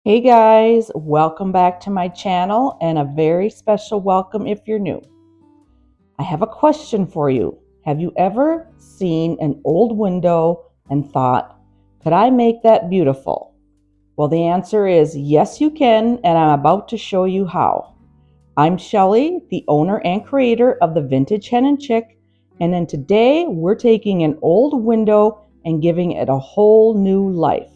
Hey guys, welcome back to my channel and a very special welcome if you're new. I have a question for you. Have you ever seen an old window and thought, could I make that beautiful? Well, the answer is yes, you can, and I'm about to show you how. I'm Shelly, the owner and creator of the Vintage Hen and Chick, and then today we're taking an old window and giving it a whole new life.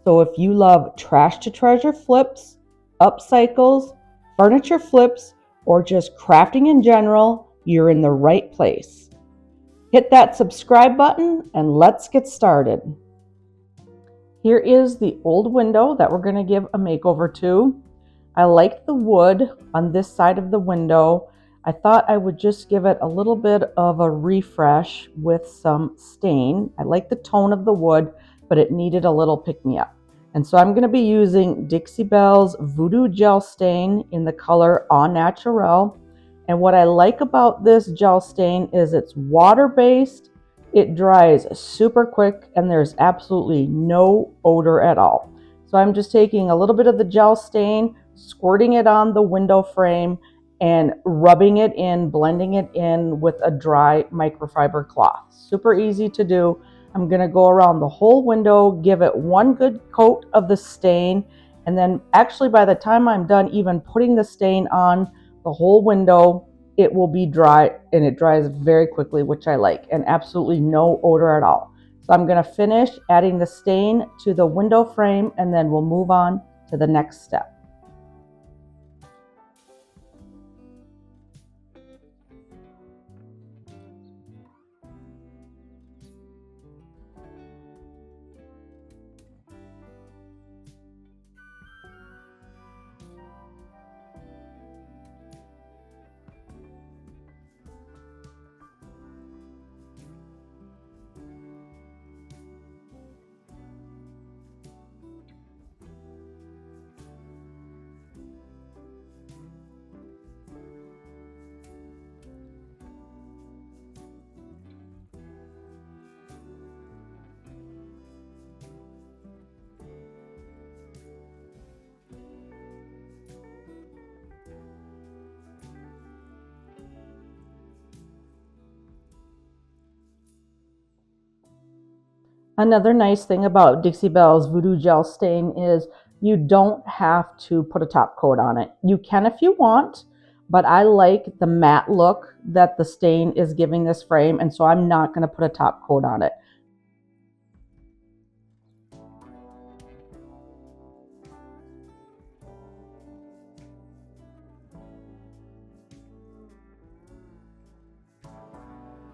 So if you love trash to treasure flips, upcycles, furniture flips, or just crafting in general, you're in the right place. Hit that subscribe button and let's get started. Here is the old window that we're going to give a makeover to. I like the wood on this side of the window. I thought I would just give it a little bit of a refresh with some stain. I like the tone of the wood, but it needed a little pick-me-up. And so I'm going to be using Dixie Belle's Voodoo Gel Stain in the color Au Naturel. And what I like about this gel stain is it's water-based, it dries super quick, and there's absolutely no odor at all. So I'm just taking a little bit of the gel stain, squirting it on the window frame, and rubbing it in, blending it in with a dry microfiber cloth. Super easy to do. I'm going to go around the whole window, give it one good coat of the stain, and then actually by the time I'm done even putting the stain on the whole window, it will be dry, and it dries very quickly, which I like, and absolutely no odor at all. So I'm going to finish adding the stain to the window frame, and then we'll move on to the next step. Another nice thing about Dixie Belle's Voodoo Gel Stain is you don't have to put a top coat on it. You can if you want, but I like the matte look that the stain is giving this frame, and so I'm not going to put a top coat on it.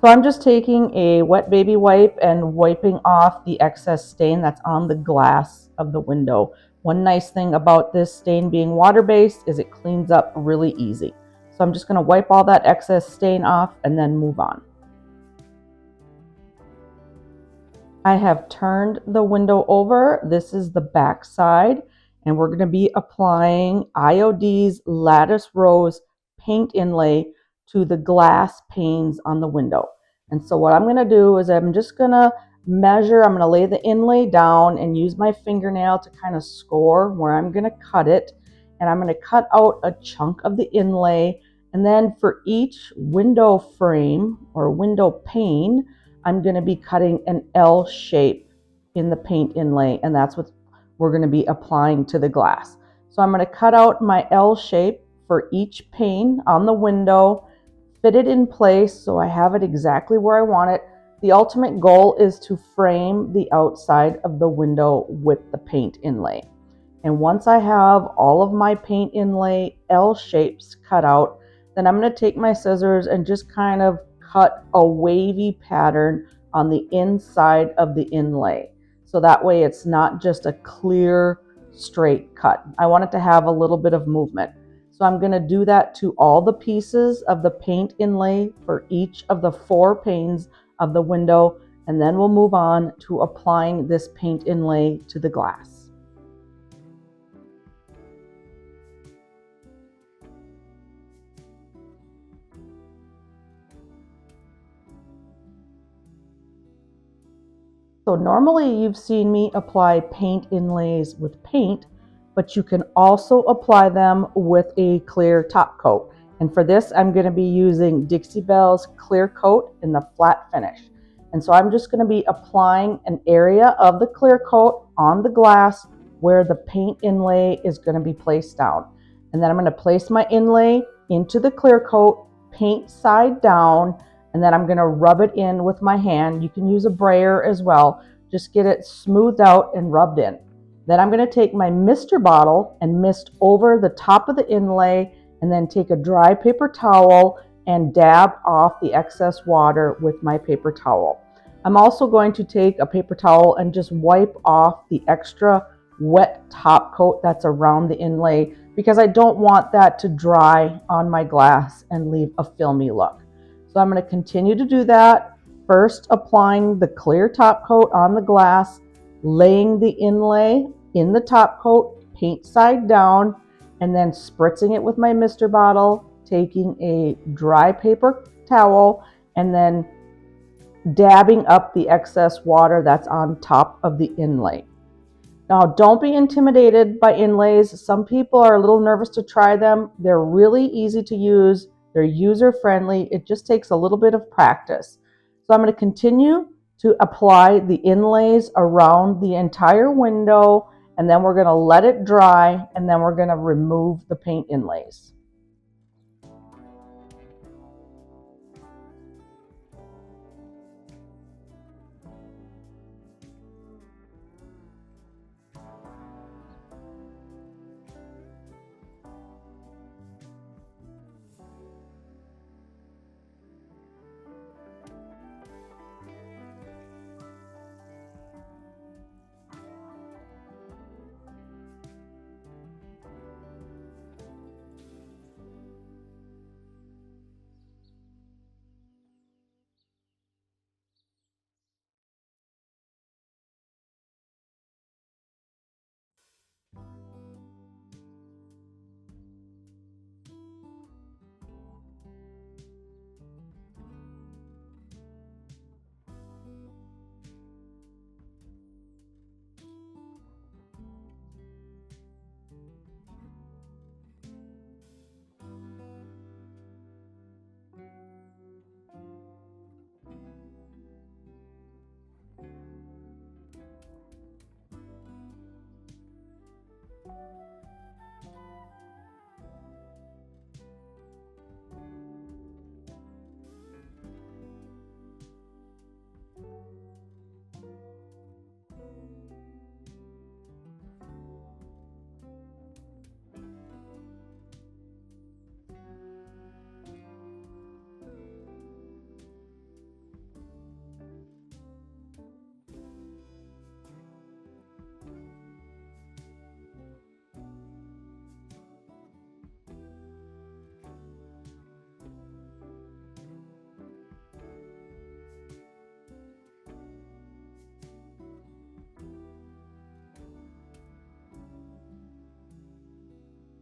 So I'm just taking a wet baby wipe and wiping off the excess stain that's on the glass of the window. One nice thing about this stain being water-based is it cleans up really easy. So I'm just going to wipe all that excess stain off and then move on. I have turned the window over. This is the back side, and we're going to be applying IOD's Lattice Rose paint inlay to the glass panes on the window. And so what I'm going to do is I'm just going to measure, I'm going to lay the inlay down and use my fingernail to kind of score where I'm going to cut it. And I'm going to cut out a chunk of the inlay. And then for each window frame or window pane, I'm going to be cutting an L shape in the paint inlay, and that's what we're going to be applying to the glass. So I'm going to cut out my L shape for each pane on the window, fit it in place so I have it exactly where I want it. The ultimate goal is to frame the outside of the window with the paint inlay. And once I have all of my paint inlay L shapes cut out, then I'm going to take my scissors and just kind of cut a wavy pattern on the inside of the inlay. So that way it's not just a clear straight cut. I want it to have a little bit of movement. So I'm going to do that to all the pieces of the paint inlay for each of the 4 panes of the window, and then we'll move on to applying this paint inlay to the glass. So normally you've seen me apply paint inlays with paint, but you can also apply them with a clear top coat. And for this, I'm going to be using Dixie Belle's clear coat in the flat finish. And so I'm just going to be applying an area of the clear coat on the glass where the paint inlay is going to be placed down. And then I'm going to place my inlay into the clear coat, paint side down, and then I'm going to rub it in with my hand. You can use a brayer as well. Just get it smoothed out and rubbed in. Then I'm going to take my mister bottle and mist over the top of the inlay, and then take a dry paper towel and dab off the excess water with my paper towel. I'm also going to take a paper towel and just wipe off the extra wet top coat that's around the inlay, because I don't want that to dry on my glass and leave a filmy look. So I'm going to continue to do that, first applying the clear top coat on the glass, laying the inlay in the top coat, paint side down, and then spritzing it with my mister bottle, taking a dry paper towel, and then dabbing up the excess water that's on top of the inlay. Now, don't be intimidated by inlays. Some people are a little nervous to try them. They're really easy to use. They're user-friendly. It just takes a little bit of practice. So I'm going to continue to apply the inlays around the entire window, and then we're going to let it dry, and then we're going to remove the paint inlays.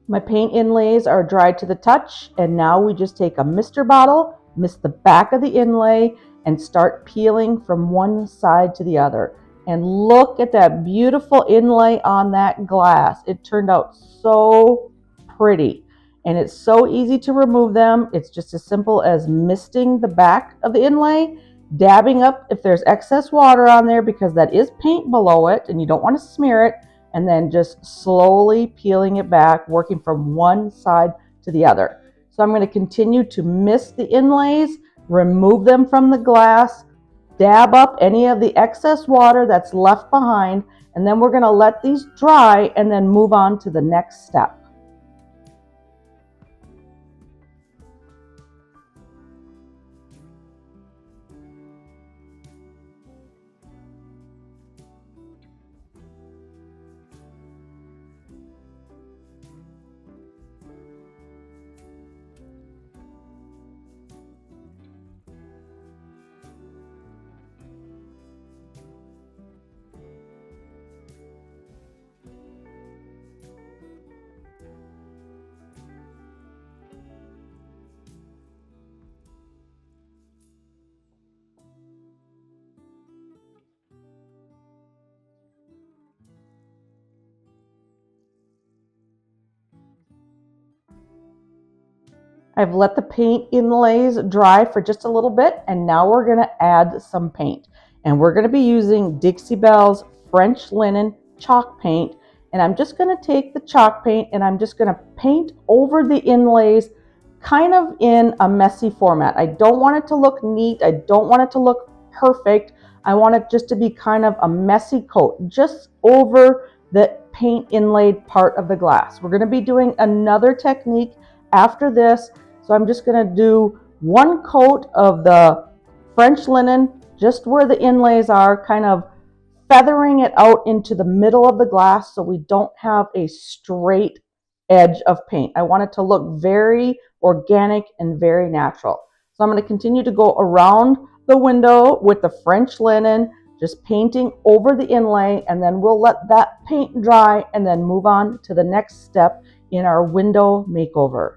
My paint inlays are dried to the touch, and now we just take a mister bottle, mist the back of the inlay, and start peeling from one side to the other. And look at that beautiful inlay on that glass. It turned out so pretty, and it's so easy to remove them. It's just as simple as misting the back of the inlay, dabbing up if there's excess water on there, because that is paint below it and you don't want to smear it, and then just slowly peeling it back, working from one side to the other. So I'm going to continue to mist the inlays, remove them from the glass, dab up any of the excess water that's left behind, and then we're going to let these dry and then move on to the next step. I've let the paint inlays dry for just a little bit, and now we're going to add some paint. And we're going to be using Dixie Belle's French linen chalk paint. And I'm just going to take the chalk paint and I'm just going to paint over the inlays kind of in a messy format. I don't want it to look neat. I don't want it to look perfect. I want it just to be kind of a messy coat just over the paint inlaid part of the glass. We're going to be doing another technique after this. So I'm just going to do one coat of the French linen just where the inlays are, kind of feathering it out into the middle of the glass so we don't have a straight edge of paint. I want it to look very organic and very natural. So I'm going to continue to go around the window with the French linen, just painting over the inlay, and then we'll let that paint dry and then move on to the next step in our window makeover.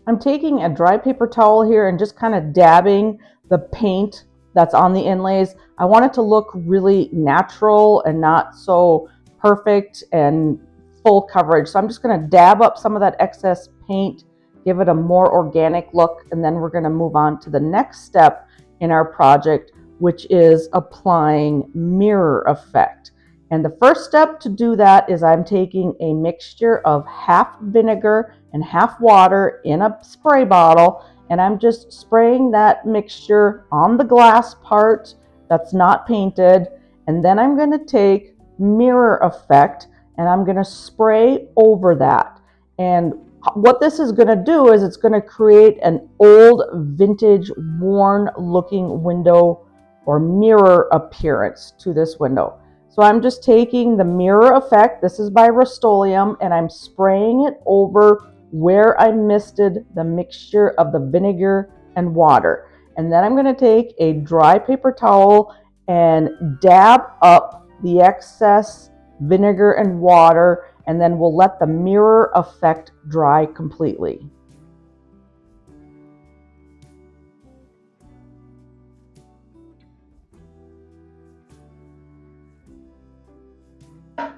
I'm taking a dry paper towel here and just kind of dabbing the paint that's on the inlays. I want it to look really natural and not so perfect and full coverage. So I'm just going to dab up some of that excess paint, give it a more organic look, and then we're going to move on to the next step in our project, which is applying mirror effect. And the first step to do that is I'm taking a mixture of half vinegar and half water in a spray bottle, and I'm just spraying that mixture on the glass part that's not painted. And then I'm going to take mirror effect and I'm going to spray over that. And what this is going to do is it's going to create an old vintage worn looking window or mirror appearance to this window. So I'm just taking the mirror effect, this is by Rust-Oleum, and I'm spraying it over where I misted the mixture of the vinegar and water. And then I'm going to take a dry paper towel and dab up the excess vinegar and water, and then we'll let the mirror effect dry completely.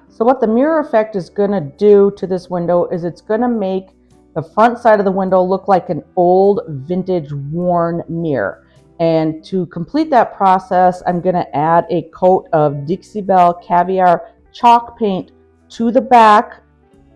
So what the mirror effect is going to do to this window is it's going to make the front side of the window look like an old vintage worn mirror. And to complete that process, I'm going to add a coat of Dixie Belle Caviar chalk paint to the back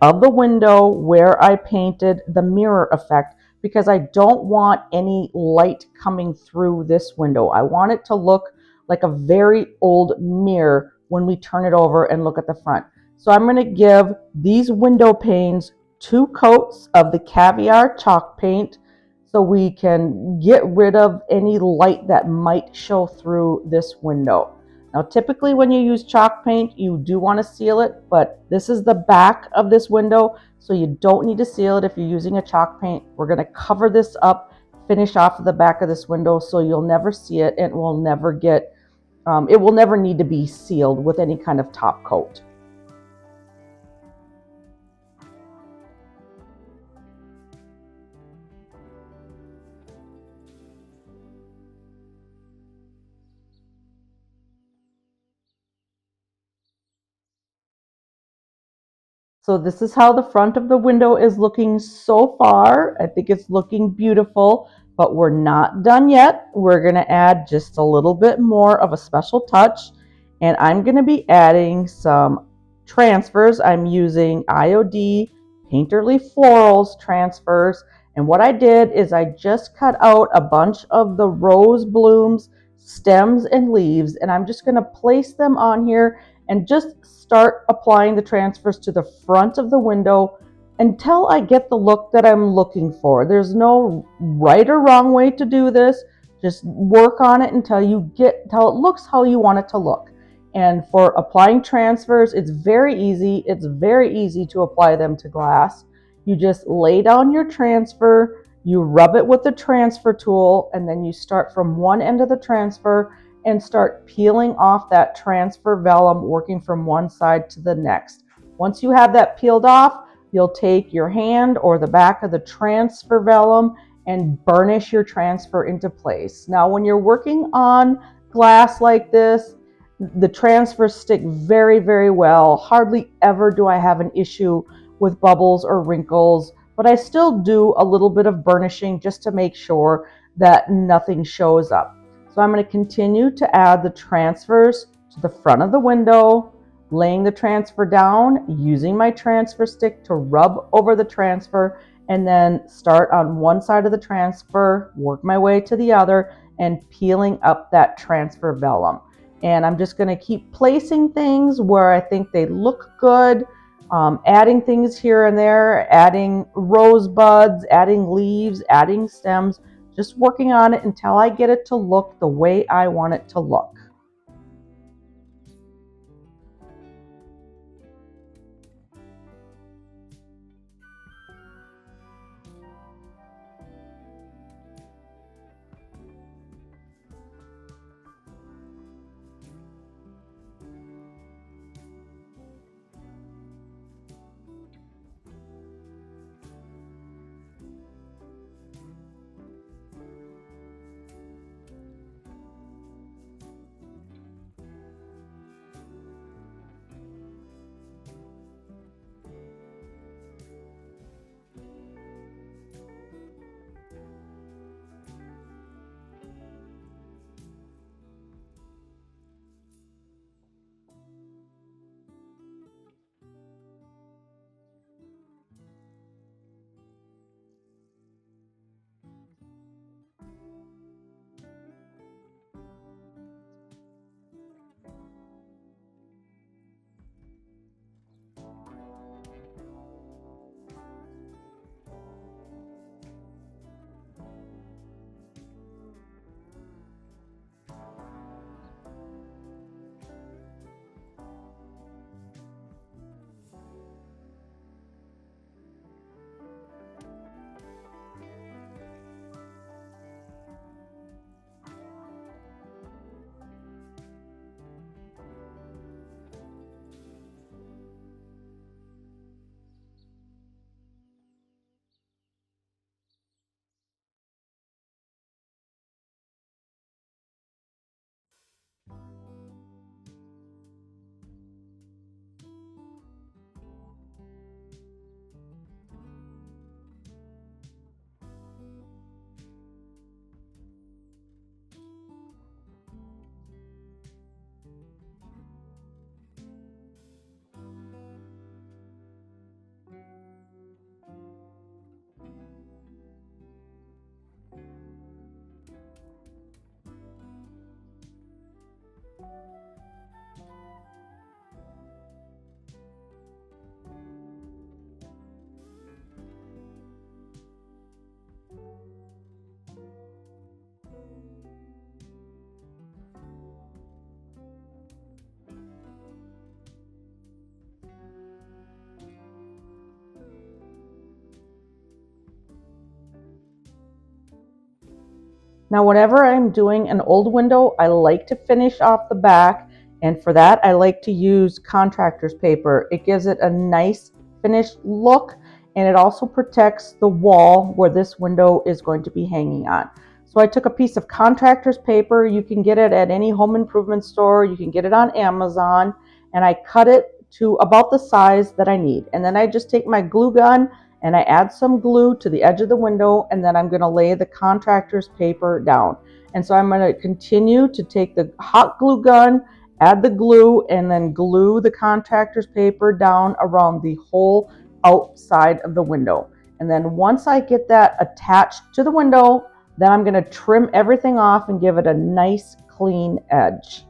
of the window where I painted the mirror effect, because I don't want any light coming through this window. I want it to look like a very old mirror when we turn it over and look at the front. So I'm going to give these window panes 2 coats of the Caviar chalk paint so we can get rid of any light that might show through this window. Now, typically when you use chalk paint, you do want to seal it, but this is the back of this window, so you don't need to seal it if you're using a chalk paint. We're going to cover this up, finish off the back of this window so you'll never see it, and it will never need to be sealed with any kind of top coat. So this is how the front of the window is looking so far. I think it's looking beautiful, but we're not done yet. We're going to add just a little bit more of a special touch, and I'm going to be adding some transfers. I'm using IOD Painterly Florals transfers, and what I did is I just cut out a bunch of the rose blooms, stems, and leaves, and I'm just going to place them on here and just start applying the transfers to the front of the window until I get the look that I'm looking for. There's no right or wrong way to do this. Just work on it until it looks how you want it to look. And for applying transfers, it's very easy. It's very easy to apply them to glass. You just lay down your transfer, you rub it with the transfer tool, and then you start from one end of the transfer and start peeling off that transfer vellum, working from one side to the next. Once you have that peeled off, you'll take your hand or the back of the transfer vellum and burnish your transfer into place. Now, when you're working on glass like this, the transfers stick very, very well. Hardly ever do I have an issue with bubbles or wrinkles, but I still do a little bit of burnishing just to make sure that nothing shows up. So I'm going to continue to add the transfers to the front of the window, laying the transfer down, using my transfer stick to rub over the transfer, and then start on one side of the transfer, work my way to the other, and peeling up that transfer vellum. And I'm just going to keep placing things where I think they look good, adding things here and there, adding rosebuds, adding leaves, adding stems, just working on it until I get it to look the way I want it to look. Now, whenever I'm doing an old window, I like to finish off the back, and for that, I like to use contractor's paper. It gives it a nice finished look, and it also protects the wall where this window is going to be hanging on. So I took a piece of contractor's paper. You can get it at any home improvement store. You can get it on Amazon, and I cut it to about the size that I need. And then I just take my glue gun and I add some glue to the edge of the window, and then I'm going to lay the contractor's paper down. And so I'm going to continue to take the hot glue gun, add the glue, and then glue the contractor's paper down around the whole outside of the window. And then once I get that attached to the window, then I'm going to trim everything off and give it a nice clean edge.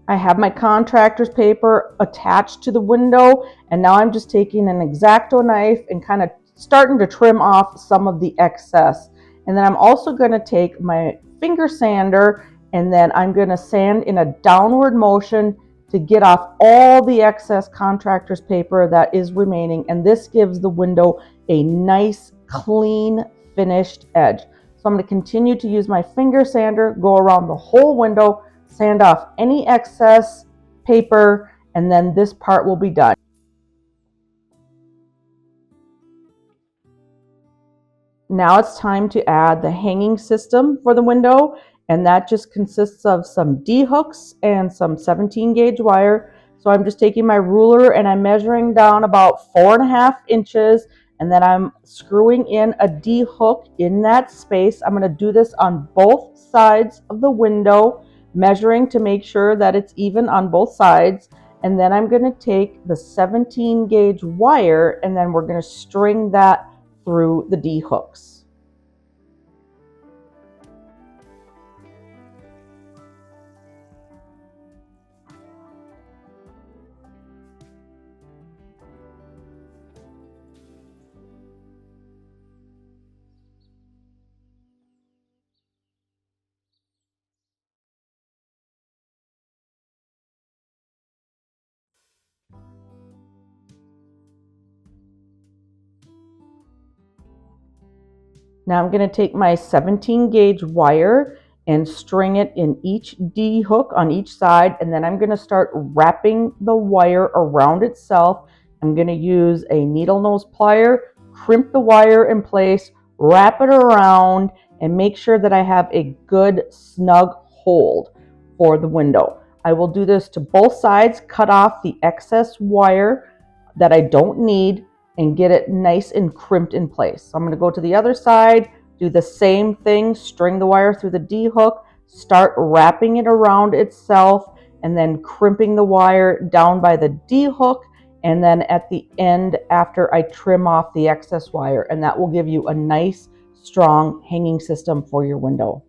I have my contractor's paper attached to the window, and now I'm just taking an X-Acto knife and kind of starting to trim off some of the excess. And then I'm also going to take my finger sander, and then I'm going to sand in a downward motion to get off all the excess contractor's paper that is remaining. And this gives the window a nice, clean, finished edge. So I'm going to continue to use my finger sander, go around the whole window, sand off any excess paper, and then this part will be done. Now it's time to add the hanging system for the window, and that just consists of some D hooks and some 17 gauge wire. So I'm just taking my ruler and I'm measuring down about 4.5 inches, and then I'm screwing in a D hook in that space. I'm going to do this on both sides of the window, measuring to make sure that it's even on both sides. And then I'm going to take the 17 gauge wire, and then we're going to string that through the D hooks. Now I'm going to take my 17 gauge wire and string it in each D hook on each side, and then I'm going to start wrapping the wire around itself. I'm going to use a needle nose plier, crimp the wire in place, wrap it around, and make sure that I have a good snug hold for the window. I will do this to both sides, cut off the excess wire that I don't need, and get it nice and crimped in place. So I'm going to go to the other side, do the same thing, string the wire through the D hook, start wrapping it around itself, and then crimping the wire down by the D hook, and then at the end after I trim off the excess wire, and that will give you a nice strong hanging system for your window.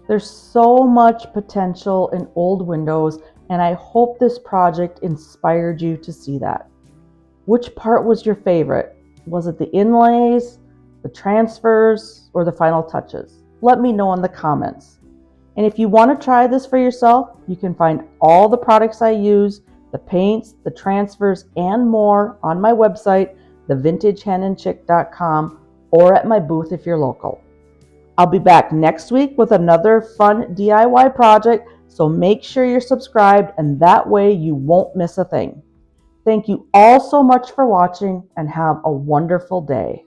There's so much potential in old windows, and I hope this project inspired you to see that. Which part was your favorite? Was it the inlays, the transfers, or the final touches? Let me know in the comments. And if you want to try this for yourself, you can find all the products I use, the paints, the transfers, and more on my website, thevintagehenandchick.com, or at my booth if you're local. I'll be back next week with another fun DIY project, so make sure you're subscribed, and that way you won't miss a thing. Thank you all so much for watching, and have a wonderful day.